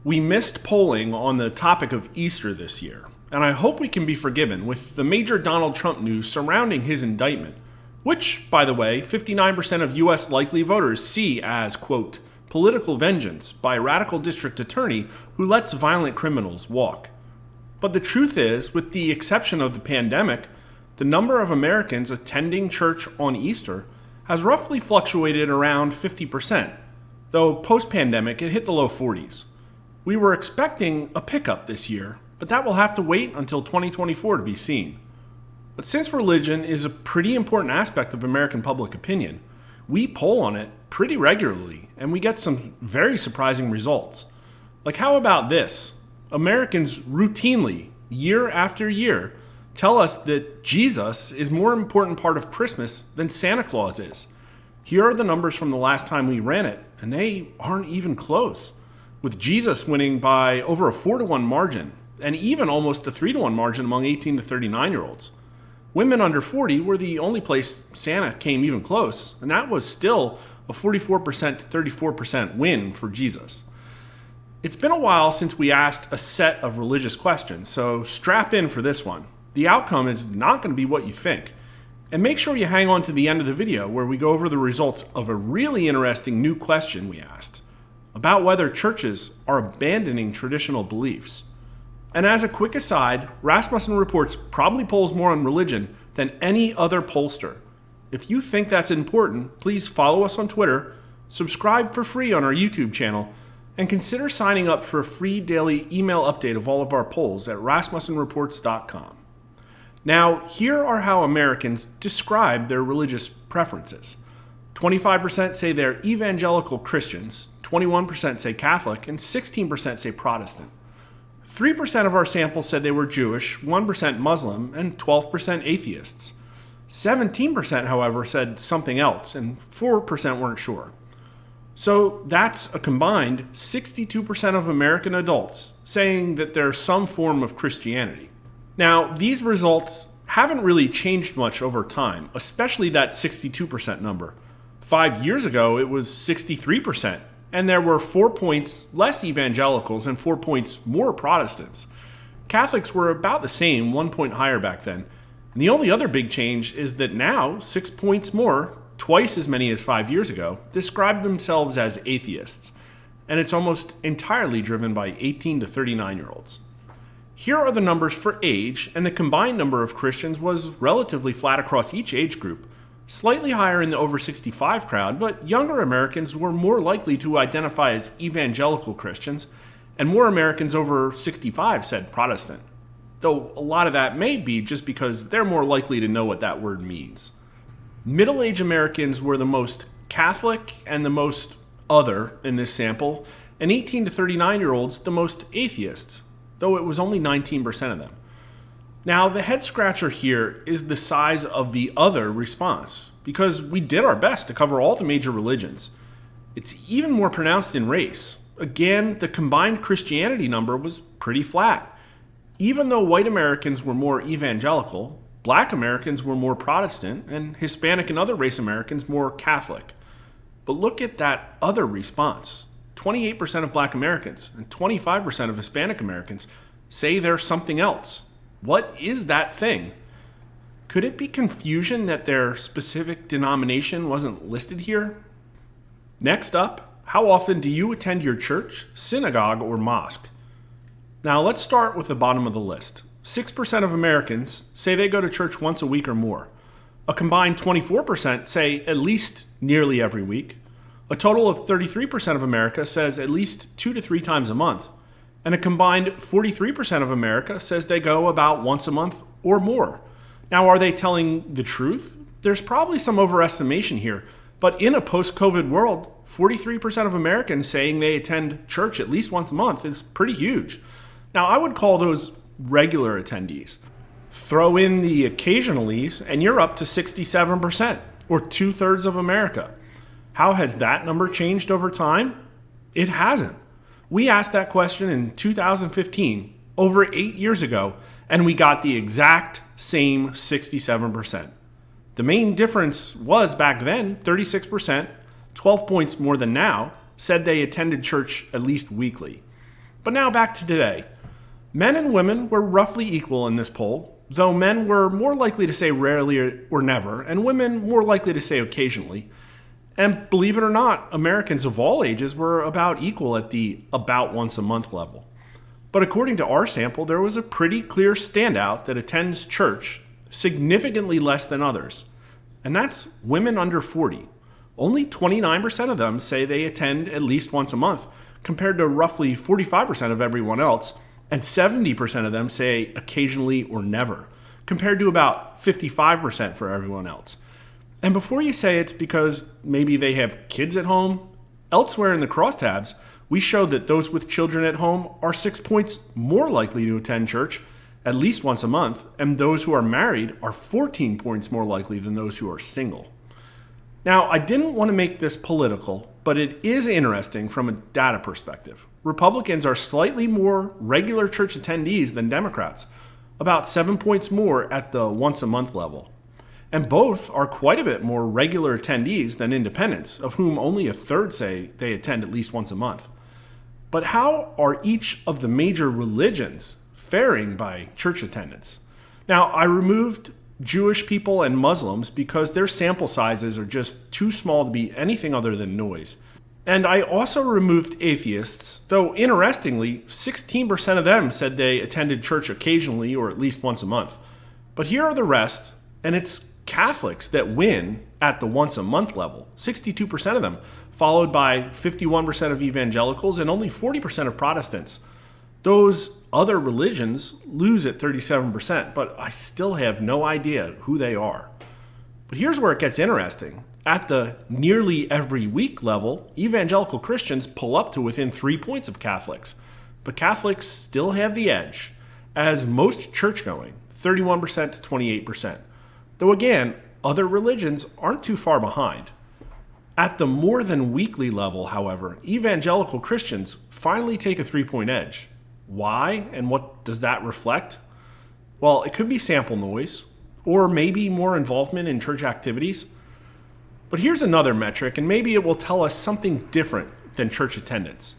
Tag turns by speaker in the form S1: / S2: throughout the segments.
S1: We missed polling on the topic of Easter this year, and I hope we can be forgiven with the major Donald Trump news surrounding his indictment, which, by the way, 59% of U.S. likely voters see as, quote, political vengeance by a radical district attorney who lets violent criminals walk. But the truth is, with the exception of the pandemic, the number of Americans attending church on Easter has roughly fluctuated around 50%, though post-pandemic it hit the low 40s. We were expecting a pickup this year, but that will have to wait until 2024 to be seen. But since religion is a pretty important aspect of American public opinion, we poll on it pretty regularly, and we get some very surprising results. Like, how about this? Americans routinely, year after year, tell us that Jesus is a more important part of Christmas than Santa Claus is. Here are the numbers from the last time we ran it, and they aren't even close, with Jesus winning by over a 4-to-1 margin, and even almost a 3-to-1 margin among 18 to 39-year-olds. Women under 40 were the only place Santa came even close, and that was still a 44% to 34% win for Jesus. It's been a while since we asked a set of religious questions, so strap in for this one. The outcome is not going to be what you think. And make sure you hang on to the end of the video where we go over the results of a really interesting new question we asked about whether churches are abandoning traditional beliefs. And as a quick aside, Rasmussen Reports probably polls more on religion than any other pollster. If you think that's important, please follow us on Twitter, subscribe for free on our YouTube channel, and consider signing up for a free daily email update of all of our polls at rasmussenreports.com. Now, here are how Americans describe their religious preferences. 25% say they're evangelical Christians, 21% say Catholic, and 16% say Protestant. 3% of our sample said they were Jewish, 1% Muslim, and 12% atheists. 17%, however, said something else, and 4% weren't sure. So that's a combined 62% of American adults saying that there's some form of Christianity. Now, these results haven't really changed much over time, especially that 62% number. 5 years ago, it was 63%, and there were 4 points less evangelicals and 4 points more Protestants. Catholics were about the same, 1 point higher back then. And the only other big change is that now, 6 points more, twice as many as 5 years ago, describe themselves as atheists. And it's almost entirely driven by 18 to 39-year-olds. Here are the numbers for age, and the combined number of Christians was relatively flat across each age group, slightly higher in the over 65 crowd, but younger Americans were more likely to identify as evangelical Christians, and more Americans over 65 said Protestant, though a lot of that may be just because they're more likely to know what that word means. Middle-aged Americans were the most Catholic and the most other in this sample, and 18 to 39-year-olds the most atheist, though it was only 19% of them. Now, the head-scratcher here is the size of the other response, because we did our best to cover all the major religions. It's even more pronounced in race. Again, the combined Christianity number was pretty flat. Even though white Americans were more evangelical, Black Americans were more Protestant, and Hispanic and other race Americans more Catholic. But look at that other response. 28% of Black Americans and 25% of Hispanic Americans say there's something else. What is that thing? Could it be confusion that their specific denomination wasn't listed here? Next up, how often do you attend your church, synagogue, or mosque? Now let's start with the bottom of the list. 6% of Americans say they go to church once a week or more. A combined 24% say at least nearly every week. A total of 33% of America says at least 2 to 3 times a month. And a combined 43% of America says they go about once a month or more. Now, are they telling the truth? There's probably some overestimation here, but in a post-COVID world, 43% of Americans saying they attend church at least once a month is pretty huge. Now, I would call those regular attendees. Throw in the occasionalies, and you're up to 67%, or 2/3 of America. How has that number changed over time? It hasn't. We asked that question in 2015, over 8 years ago, and we got the exact same 67%. The main difference was back then, 36%, 12 points more than now, said they attended church at least weekly. But now back to today. Men and women were roughly equal in this poll, though men were more likely to say rarely or never, and women more likely to say occasionally. And believe it or not, Americans of all ages were about equal at the about once a month level. But according to our sample, there was a pretty clear standout that attends church significantly less than others. And that's women under 40. Only 29% of them say they attend at least once a month, compared to roughly 45% of everyone else, and 70% of them say occasionally or never, compared to about 55% for everyone else. And before you say it's because maybe they have kids at home, elsewhere in the crosstabs, we showed that those with children at home are 6 points more likely to attend church at least once a month, and those who are married are 14 points more likely than those who are single. Now, I didn't want to make this political, but it is interesting from a data perspective. Republicans are slightly more regular church attendees than Democrats, about 7 points more at the once a month level. And both are quite a bit more regular attendees than independents, of whom only a third say they attend at least once a month. But how are each of the major religions faring by church attendance? Now, I removed Jewish people and Muslims because their sample sizes are just too small to be anything other than noise. And I also removed atheists, though interestingly, 16% of them said they attended church occasionally or at least once a month. But here are the rest, and it's Catholics that win at the once a month level, 62% of them, followed by 51% of evangelicals and only 40% of Protestants. Those other religions lose at 37%, but I still have no idea who they are. But here's where it gets interesting. At the nearly every week level, evangelical Christians pull up to within 3 points of Catholics. But Catholics still have the edge, as most church-going, 31% to 28%. Though again, other religions aren't too far behind. At the more than weekly level, however, evangelical Christians finally take a 3-point edge. Why, and what does that reflect? Well, it could be sample noise, or maybe more involvement in church activities. But here's another metric, and maybe it will tell us something different than church attendance.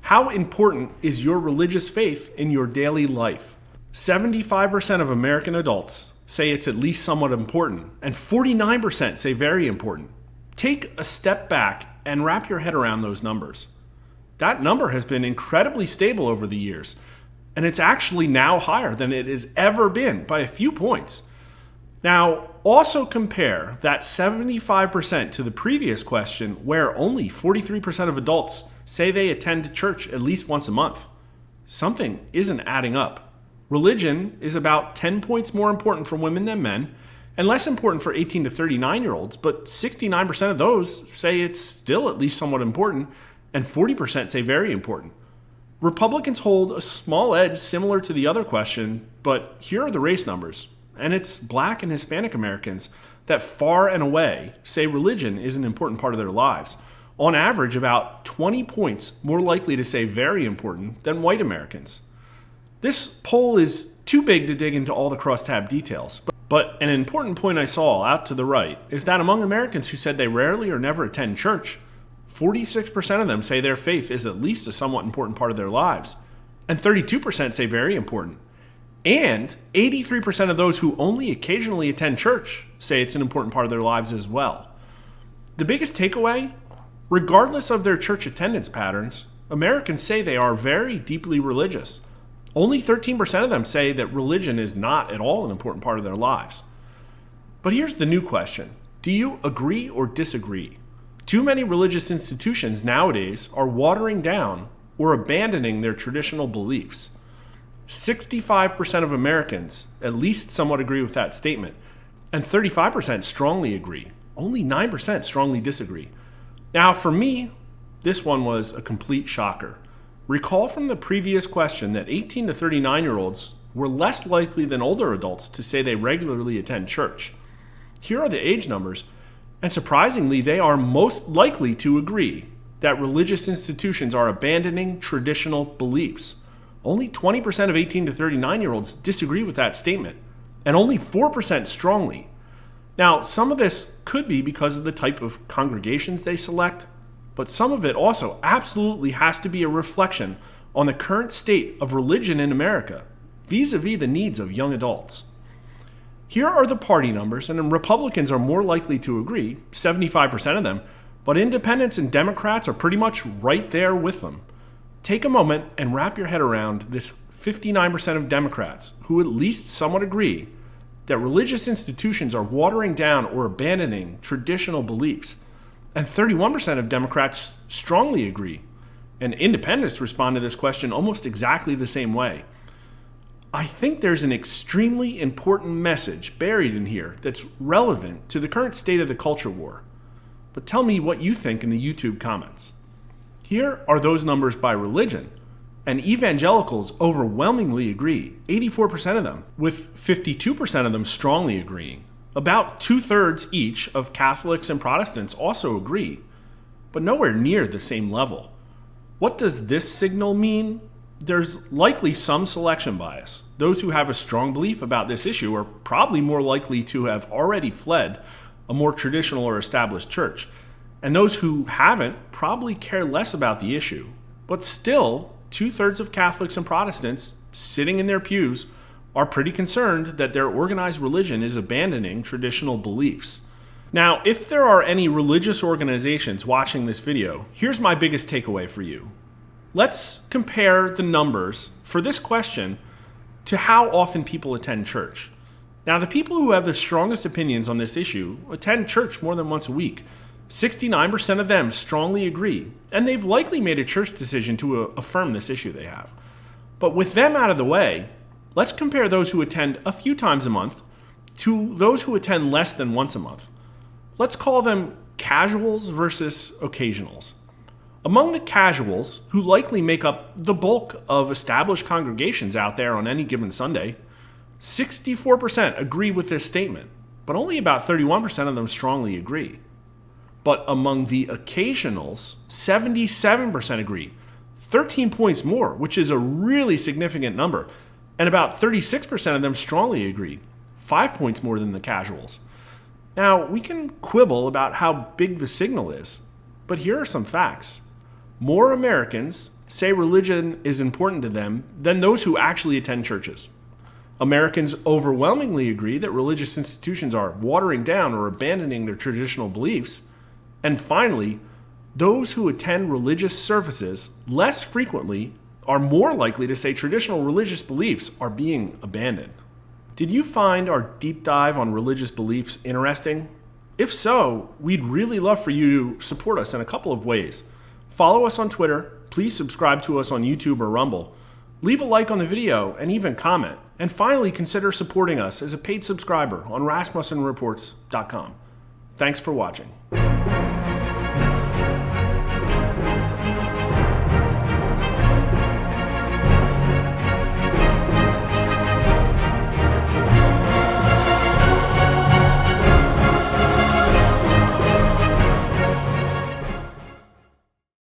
S1: How important is your religious faith in your daily life? 75% of American adults say it's at least somewhat important, and 49% say very important. Take a step back and wrap your head around those numbers. That number has been incredibly stable over the years, and it's actually now higher than it has ever been by a few points. Now, also compare that 75% to the previous question, where only 43% of adults say they attend church at least once a month. Something isn't adding up. Religion is about 10 points more important for women than men, and less important for 18 to 39-year-olds, but 69% of those say it's still at least somewhat important, and 40% say very important. Republicans hold a small edge similar to the other question, but here are the race numbers, and it's Black and Hispanic Americans that far and away say religion is an important part of their lives. On average, about 20 points more likely to say very important than white Americans. This poll is too big to dig into all the crosstab details, but an important point I saw out to the right is that among Americans who said they rarely or never attend church, 46% of them say their faith is at least a somewhat important part of their lives, and 32% say very important. And 83% of those who only occasionally attend church say it's an important part of their lives as well. The biggest takeaway? Regardless of their church attendance patterns, Americans say they are very deeply religious. Only 13% of them say that religion is not at all an important part of their lives. But here's the new question. Do you agree or disagree? Too many religious institutions nowadays are watering down or abandoning their traditional beliefs. 65% of Americans at least somewhat agree with that statement, and 35% strongly agree. Only 9% strongly disagree. Now, for me, this one was a complete shocker. Recall from the previous question that 18 to 39-year-olds were less likely than older adults to say they regularly attend church. Here are the age numbers, and surprisingly, they are most likely to agree that religious institutions are abandoning traditional beliefs. Only 20% of 18 to 39-year-olds disagree with that statement, and only 4% strongly. Now, some of this could be because of the type of congregations they select, but some of it also absolutely has to be a reflection on the current state of religion in America vis-a-vis the needs of young adults. Here are the party numbers, and Republicans are more likely to agree, 75% of them, but independents and Democrats are pretty much right there with them. Take a moment and wrap your head around this 59% of Democrats who at least somewhat agree that religious institutions are watering down or abandoning traditional beliefs. And 31% of Democrats strongly agree. And independents respond to this question almost exactly the same way. I think there's an extremely important message buried in here that's relevant to the current state of the culture war. But tell me what you think in the YouTube comments. Here are those numbers by religion. And evangelicals overwhelmingly agree, 84% of them, with 52% of them strongly agreeing. About 2/3 each of Catholics and Protestants also agree, but nowhere near the same level. What does this signal mean? There's likely some selection bias. Those who have a strong belief about this issue are probably more likely to have already fled a more traditional or established church. And those who haven't probably care less about the issue. But still, 2/3 of Catholics and Protestants sitting in their pews are pretty concerned that their organized religion is abandoning traditional beliefs. Now, if there are any religious organizations watching this video, here's my biggest takeaway for you. Let's compare the numbers for this question to how often people attend church. Now, the people who have the strongest opinions on this issue attend church more than once a week. 69% of them strongly agree, and they've likely made a church decision to affirm this issue they have. But with them out of the way, let's compare those who attend a few times a month to those who attend less than once a month. Let's call them casuals versus occasionals. Among the casuals, who likely make up the bulk of established congregations out there on any given Sunday, 64% agree with this statement, but only about 31% of them strongly agree. But among the occasionals, 77% agree, 13 points more, which is a really significant number, and about 36% of them strongly agree, 5 points more than the casuals. Now, we can quibble about how big the signal is, but here are some facts. More Americans say religion is important to them than those who actually attend churches. Americans overwhelmingly agree that religious institutions are watering down or abandoning their traditional beliefs. And finally, those who attend religious services less frequently are more likely to say traditional religious beliefs are being abandoned. Did you find our deep dive on religious beliefs interesting? If so, we'd really love for you to support us in a couple of ways. Follow us on Twitter, please subscribe to us on YouTube or Rumble, leave a like on the video, and even comment. And finally, consider supporting us as a paid subscriber on RasmussenReports.com. Thanks for watching.